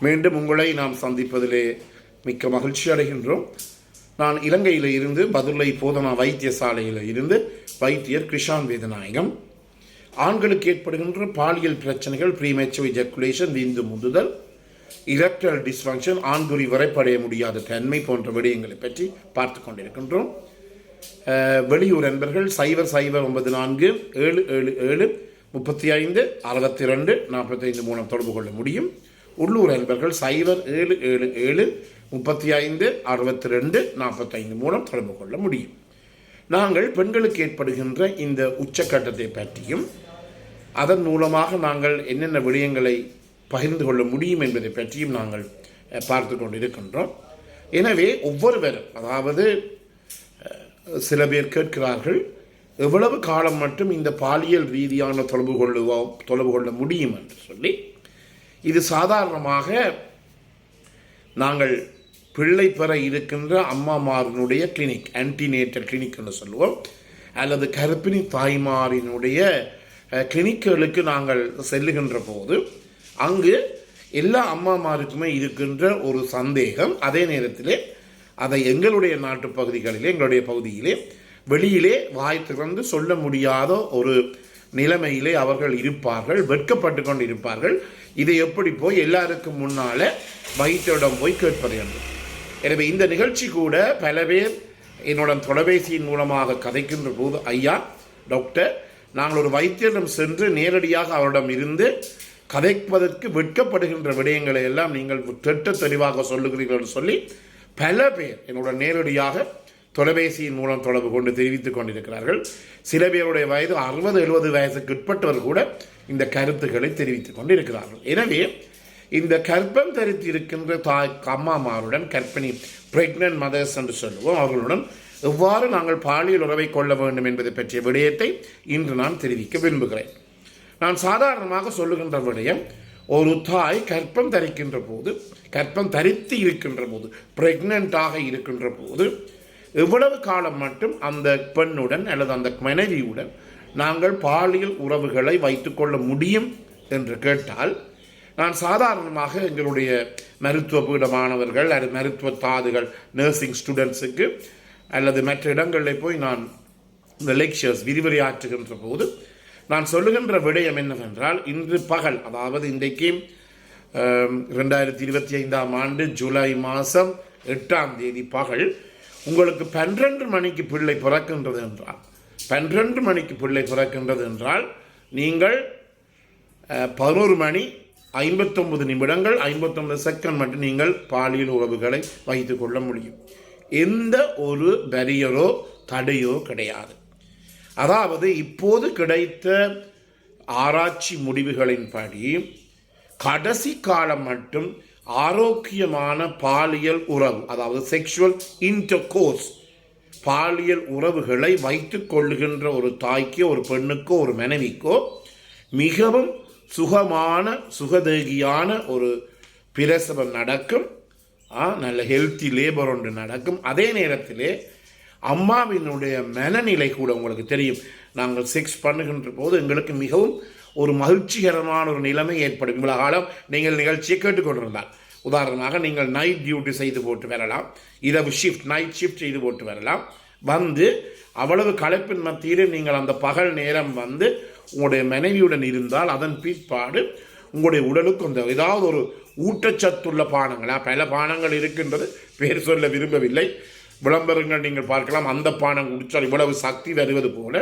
மீண்டும் உங்களை நாம் சந்திப்பதிலே மிக்க மகிழ்ச்சி அடைகின்றோம். நான் இலங்கையில் இருந்து பதுளை போதனா வைத்தியசாலையில் இருந்து வைத்தியர் கிருஷான் வேதநாயகம். ஆண்களுக்கு ஏற்படுகின்ற பாலியல் பிரச்சனைகள், ப்ரீமெச்சுர் எஜாக்குலேஷன், விந்து முந்துதல், இரெக்டல் டிஸ்ஃபங்க்ஷன், ஆண்குறி வரைப்படைய முடியாத தன்மை போன்ற விடயங்களை பற்றி பார்த்து கொண்டிருக்கின்றோம். வெளியூர் அன்பர்கள் 0094 777 35 62 45 மூலம் தொடர்பு கொள்ள முடியும். உள்ளூர் அன்பர்கள் 0777 35 62 45 மூலம் தொடர்பு கொள்ள முடியும். நாங்கள் பெண்களுக்கு ஏற்படுகின்ற இந்த உச்சக்கட்டத்தை பற்றியும் அதன் மூலமாக நாங்கள் என்னென்ன விடயங்களை பகிர்ந்து கொள்ள முடியும் என்பதை பற்றியும் நாங்கள் பார்த்து கொண்டிருக்கின்றோம். எனவே ஒவ்வொருவரும், அதாவது சில பேர் கேட்கிறார்கள், எவ்வளவு காலம் மட்டும் இந்த பாலியல் ரீதியான தொடர்பு கொள்ள முடியும் என்று சொல்லி. இது சாதாரணமாக நாங்கள் பிள்ளை பெற இருக்கின்ற அம்மாமாரினுடைய கிளினிக், ஆன்டினேட்டல் கிளினிக் என்று சொல்லுவோம், அல்லது கர்ப்பிணி தாய்மாரினுடைய கிளினிக்குகளுக்கு நாங்கள் செல்லுகின்ற போது அங்கு எல்லா அம்மாமாருக்குமே இருக்கின்ற ஒரு சந்தேகம். அதே நேரத்திலே அதை எங்களுடைய நாட்டு பகுதிகளிலே, எங்களுடைய பகுதியிலே வெளியிலே வாய் திறந்து சொல்ல முடியாத ஒரு நிலைமையிலே அவர்கள் இருப்பார்கள், வெட்கப்பட்டு கொண்டு இருப்பார்கள். இதை எப்படி போய் எல்லாருக்கும் முன்னால வைத்தியரிடம் போய் கேட்பது என்று. எனவே இந்த நிகழ்ச்சி கூட பல பேர் என்னோட தொலைபேசியின் மூலமாக கதைக்கின்ற போது, ஐயா டாக்டர், நாங்கள் ஒரு வைத்தியரிடம் சென்று நேரடியாக அவரிடம் இருந்து கதைப்பதற்கு வெட்கப்படுகின்ற விடயங்களை எல்லாம் நீங்கள் திட்ட தெளிவாக சொல்லுகிறீர்கள் சொல்லி பல பேர் என்னோட நேரடியாக தொலைபேசியின் மூலம் தொடர்பு கொண்டு தெரிவித்துக் கொண்டிருக்கிறார்கள். சில பேருடைய வயது 60-70 வயசுக்கு உட்பட்டவர் கூட இந்த கருத்துக்களை தெரிவித்துக் கொண்டிருக்கிறார்கள். எனவே இந்த கர்ப்பம் தரித்து இருக்கின்ற அம்மாமாருடன், கர்ப்பிணி பிரெக்னன்ட் மதர்ஸ் என்று சொல்லுவோம், அவர்களுடன் எவ்வாறு நாங்கள் பாலியல் உறவை கொள்ள வேண்டும் என்பதை பற்றிய விடயத்தை இன்று நான் தெரிவிக்க விரும்புகிறேன். நான் சாதாரணமாக சொல்லுகின்ற விடயம், ஒரு தாய் கர்ப்பம் தரிக்கின்ற போது, கர்ப்பம் தரித்து இருக்கின்ற போது, பிரெக்னண்டாக இருக்கின்ற போது எவ்வளவு காலம் மட்டும் அந்த பெண்ணுடன் அல்லது அந்த மனைவியுடன் நாங்கள் பாலியல் உறவுகளை வைத்துக்கொள்ள முடியும் என்று கேட்டால், நான் சாதாரணமாக எங்களுடைய மருத்துவ பீட மாணவர்கள் அல்லது மருத்துவ தாதுகள், நர்சிங் ஸ்டூடெண்ட்ஸுக்கு அல்லது மற்ற இடங்களில் போய் நான் இந்த லெக்சர்ஸ் விரிவுரையாற்றுகின்ற போது நான் சொல்லுகின்ற விடயம் என்னவென்றால், இன்று பகல், அதாவது இன்றைக்கு 2025 ஆண்டு ஜூலை மாதம் 8ஆம் தேதி பகல் உங்களுக்கு 12 மணிக்கு பிள்ளை பிறக்கின்றது என்றால், 12 மணிக்கு பிள்ளை பிறக்கின்றது என்றால் நீங்கள் 11 மணி 59 நிமிடங்கள் 59 செகண்ட் மட்டும் நீங்கள் பாலியல் உறவுகளை வைத்துக் கொள்ள முடியும். எந்த ஒரு பேரியரோ தடையோ கிடையாது. அதாவது இப்போது கிடைத்த ஆராய்ச்சி முடிவுகளின்படி கடைசி காலம் மட்டும் ஆரோக்கியமான பாலியல் உறவு, அதாவது செக்ஷுவல் இன்டர்கோர்ஸ், பாலியல் உறவுகளை வைத்துக் கொள்ளுகின்ற ஒரு தாய்க்கோ, ஒரு பெண்ணுக்கோ, ஒரு மனைவிக்கோ மிகவும் சுகமான, சுகதேகியான ஒரு பிரசவம் நடக்கும். நல்ல ஹெல்த்தி லேபர் ஒன்று நடக்கும். அதே நேரத்திலே அம்மாவினுடைய மனநிலை கூட உங்களுக்கு தெரியும். நாங்கள் செக்ஸ் பண்ணுகின்ற போது எங்களுக்கு மிகவும் ஒரு மகிழ்ச்சிகரமான ஒரு நிலைமை ஏற்படும். இவ்வளவு காலம் நீங்கள் நிகழ்ச்சியை கேட்டுக்கொண்டிருந்தால், உதாரணமாக நீங்கள் நைட் டியூட்டி செய்து போட்டு வரலாம், இரவு ஷிஃப்ட், நைட் ஷிஃப்ட் செய்து போட்டு வரலாம். வந்து அவ்வளவு களைப்பின் மத்தியிலே நீங்கள் அந்த பகல் நேரம் வந்து உங்களுடைய மனைவியுடன் இருந்தால், அதன் பிற்பாடு உங்களுடைய உடலுக்கு அந்த ஏதாவது ஒரு ஊட்டச்சத்துள்ள பானங்களா, பல பானங்கள் இருக்கின்றது, பேர் சொல்ல விரும்பவில்லை, விளம்பரங்கள் நீங்கள் பார்க்கலாம். அந்த பானம் குடித்தால் இவ்வளவு சக்தி வருவது போல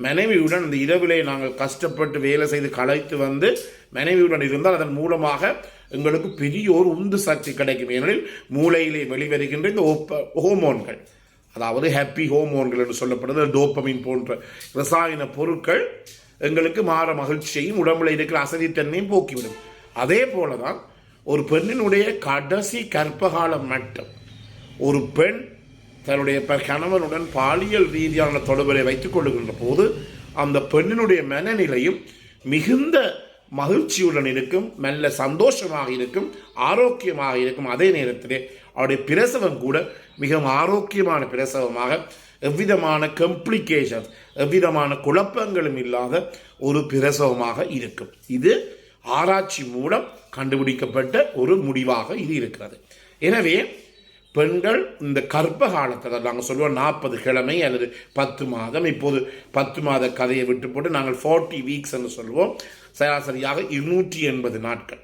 மனைவியுடன் இந்த இரவிலே நாங்கள் கஷ்டப்பட்டு வேலை செய்து களைத்து வந்து மனைவியுடன் இருந்தால் அதன் மூலமாக எங்களுக்கு பெரிய ஒரு உந்து சக்தி கிடைக்கும். ஏனெனில் மூளையிலே வெளிவருகின்ற இந்த ஹோமோன்கள், அதாவது ஹாப்பி ஹோமோன்கள் என்று சொல்லப்படுது, டோப்பமின் போன்ற ரசாயன பொருட்கள் எங்களுக்கு மாற மகிழ்ச்சியையும் உடம்புல இருக்கிற அசதித்தன்மையும் போக்கிவிடும். அதே போலதான் ஒரு பெண்ணினுடைய கடைசி கர்ப்பகாலம் மட்டும் ஒரு பெண் தன்னுடைய கணவனுடன் பாலியல் ரீதியான தொடர்பை வைத்துக் கொள்ளுகின்ற போது அந்த பெண்ணினுடைய மனநிலையும் மிகுந்த மகிழ்ச்சியுடன் இருக்கும், நல்ல சந்தோஷமாக இருக்கும், ஆரோக்கியமாக இருக்கும். அதே நேரத்திலே அவருடைய பிரசவம் கூட மிகவும் ஆரோக்கியமான பிரசவமாக, எவ்விதமான கம்ப்ளிகேஷன்ஸ், எவ்விதமான குழப்பங்களும் இல்லாத ஒரு பிரசவமாக இருக்கும். இது ஆராய்ச்சி மூலம் கண்டுபிடிக்கப்பட்ட ஒரு முடிவாக இது இருக்கிறது. எனவே பெண்கள் இந்த கர்ப்ப காலத்தில் நாங்கள் சொல்லுவோம் 40 கிழமை அல்லது 10 மாதம், இப்போது 10 மாத கதையை விட்டு போட்டு நாங்கள் 40 வீக்ஸ் என்று சொல்லுவோம். சராசரியாக 280 நாட்கள்.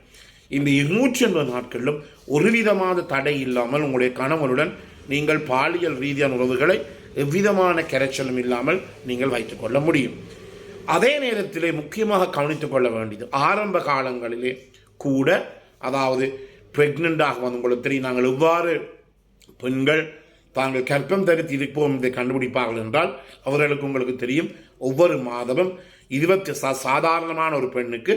இந்த 280 நாட்களிலும் ஒரு விதமான தடை இல்லாமல் உங்களுடைய கணவனுடன் நீங்கள் பாலியல் ரீதியான உறவுகளை எவ்விதமான கரைச்சலும் இல்லாமல் நீங்கள் வைத்துக் கொள்ள முடியும். அதே நேரத்திலே முக்கியமாக கவனித்துக் கொள்ள வேண்டியது, ஆரம்ப காலங்களிலே கூட, அதாவது பிரெக்னெண்டாக வந்து உங்களுக்கு தெரியும், நாங்கள் எவ்வாறு பெண்கள் தாங்கள் கர்ப்பம் தரித்து இருப்போம் இதை கண்டுபிடிப்பார்கள் என்றால், அவர்களுக்கு உங்களுக்கு தெரியும், ஒவ்வொரு மாதமும் சாதாரணமான ஒரு பெண்ணுக்கு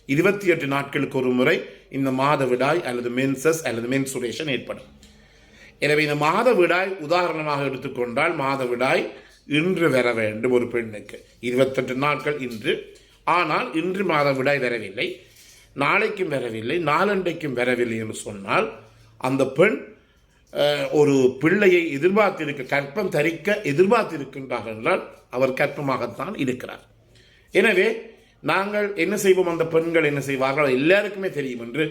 28 நாட்களுக்கு ஒரு முறை இந்த மாதவிடாய் அல்லது மென்சஸ் அல்லது மென்சுரேஷன் ஏற்படும். எனவே இந்த மாதவிடாய் உதாரணமாக எடுத்துக்கொண்டால், மாதவிடாய் இன்று வர வேண்டும் ஒரு பெண்ணுக்கு, 28 நாட்கள் இன்று. ஆனால் இன்று மாதவிடாய் வரவில்லை, நாளைக்கும் வரவில்லை, நாளண்டைக்கும் வரவில்லை என்று சொன்னால், அந்த பெண் ஒரு பிள்ளையை கர்ப்பம் தரிக்க எதிர்பார்த்திருக்கின்றார் என்றால் அவர் கர்ப்பமாகத்தான் இருக்கிறார். எனவே நாங்கள் என்ன செய்வோம், அந்த பெண்கள் என்ன செய்வார்கள் எல்லாருக்குமே தெரியும் என்று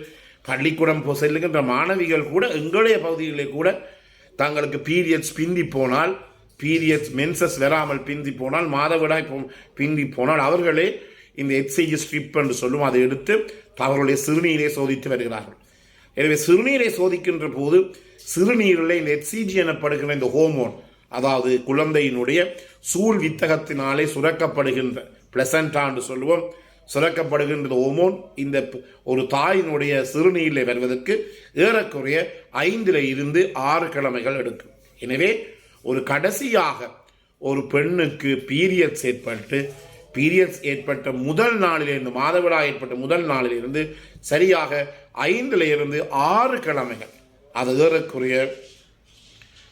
பள்ளிக்கூடம் செல்லுகின்ற மாணவிகள் கூட எங்களுடைய பகுதிகளிலே கூட தங்களுக்கு பீரியட்ஸ் பிந்தி போனால், பீரியட்ஸ் மென்சஸ் வராமல் பிந்தி போனால், மாதவிடாய் பிந்தி போனால் அவர்களே இந்த HCG ஸ்ட்ரிப் என்று சொல்லும் அதை எடுத்து அவர்களுடைய சிறுநீரை சோதித்து வருகிறார்கள். எனவே சிறுநீரை சோதிக்கின்ற போது சிறுநீரில் இந்த HCG எனப்படுகின்ற இந்த ஹோமோன், அதாவது குழந்தையினுடைய சூழ் வித்தகத்தினாலே சுரக்கப்படுகின்ற பிளசண்டா என்று சொல்லுவோம், சுரக்கப்படுகின்ற ஹோமோன் இந்த ஒரு தாயினுடைய சிறுநீரில் வருவதற்கு ஏறக்குறைய 5 இருந்து 6 கிழமைகள் எடுக்கும். எனவே ஒரு கடைசியாக ஒரு பெண்ணுக்கு பீரியட்ஸ் ஏற்பட்ட முதல் நாளிலிருந்து, மாதவிடாய் ஏற்பட்ட முதல் நாளிலிருந்து சரியாக 5 இருந்து 6 கிழமைகள், அது ஏறக்குறைய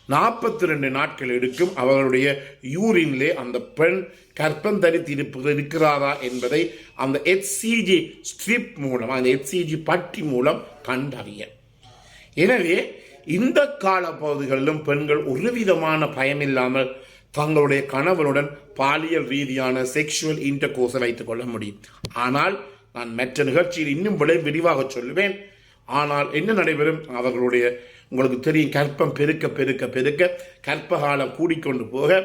42 நாட்கள் எடுக்கும். அவர்களுடைய யூரின்லே அந்த பெண் கர்ப்பம் தரித்து இருக்கிறாரா என்பதை அந்த HCG ஸ்ட்ரிப் மூலம், அந்த HCG பட்டி மூலம் கண்டறிய. எனவே இந்த காலப்பகுதிகளிலும் பெண்கள் ஒரு விதமான பயமில்லாமல் தங்களுடைய கணவனுடன் பாலியல் ரீதியான செக்ஷுவல் இன்டர்கோர்ஸை வைத்துக் கொள்ள முடியும். ஆனால் நான் மற்ற நிகழ்ச்சியில் இன்னும் விரிவாக சொல்லுவேன். ஆனால் என்ன நடைபெறும், அவர்களுடைய உங்களுக்கு தெரியும், கர்ப்பம் பெருக்க பெருக்க பெருக்க கர்ப்பகாலம் கூடிக்கொண்டு போக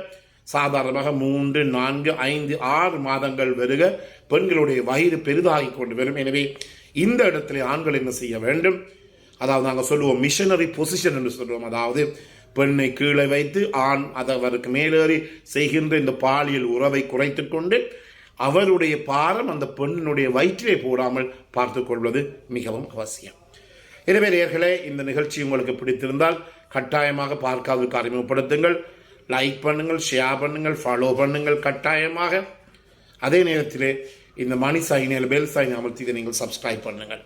சாதாரணமாக 3, 4, 5, 6 மாதங்கள் வருக பெண்களுடைய வயிறு பெரிதாகி கொண்டு வரும். எனவே இந்த இடத்துல ஆண்கள் என்ன செய்ய வேண்டும், அதாவது நாங்கள் சொல்லுவோம் மிஷனரி பொசிஷன் என்று சொல்லுவோம், அதாவது பெண்ணை கீழே வைத்து ஆண் அவருக்கு மேலேறி செய்கின்ற இந்த பாலியல் உறவை குறைத்து கொண்டு அவருடைய பாரம் அந்த பெண்ணினுடைய வயிற்றிலே போடாமல் பார்த்து கொள்வது மிகவும் அவசியம். எனவே நேயர்களே, இந்த நிகழ்ச்சி உங்களுக்கு பிடித்திருந்தால் கட்டாயமாக பார்க்காதவருக்கு அறிமுகப்படுத்துங்கள், லைக் பண்ணுங்கள், ஷேர் பண்ணுங்கள், ஃபாலோ பண்ணுங்கள் கட்டாயமாக. அதே நேரத்திலே இந்த மணி சைனில் பெல் சைன் அமர்த்தி நீங்கள் சப்ஸ்கிரைப் பண்ணுங்கள்.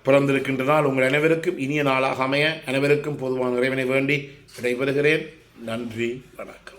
பிறந்திருக்கின்ற நாள் உங்கள் அனைவருக்கும் இனிய நாளாக அமைய அனைவருக்கும் பொதுவான இறைவனை வேண்டி விடைபெறுகிறேன். நன்றி, வணக்கம்.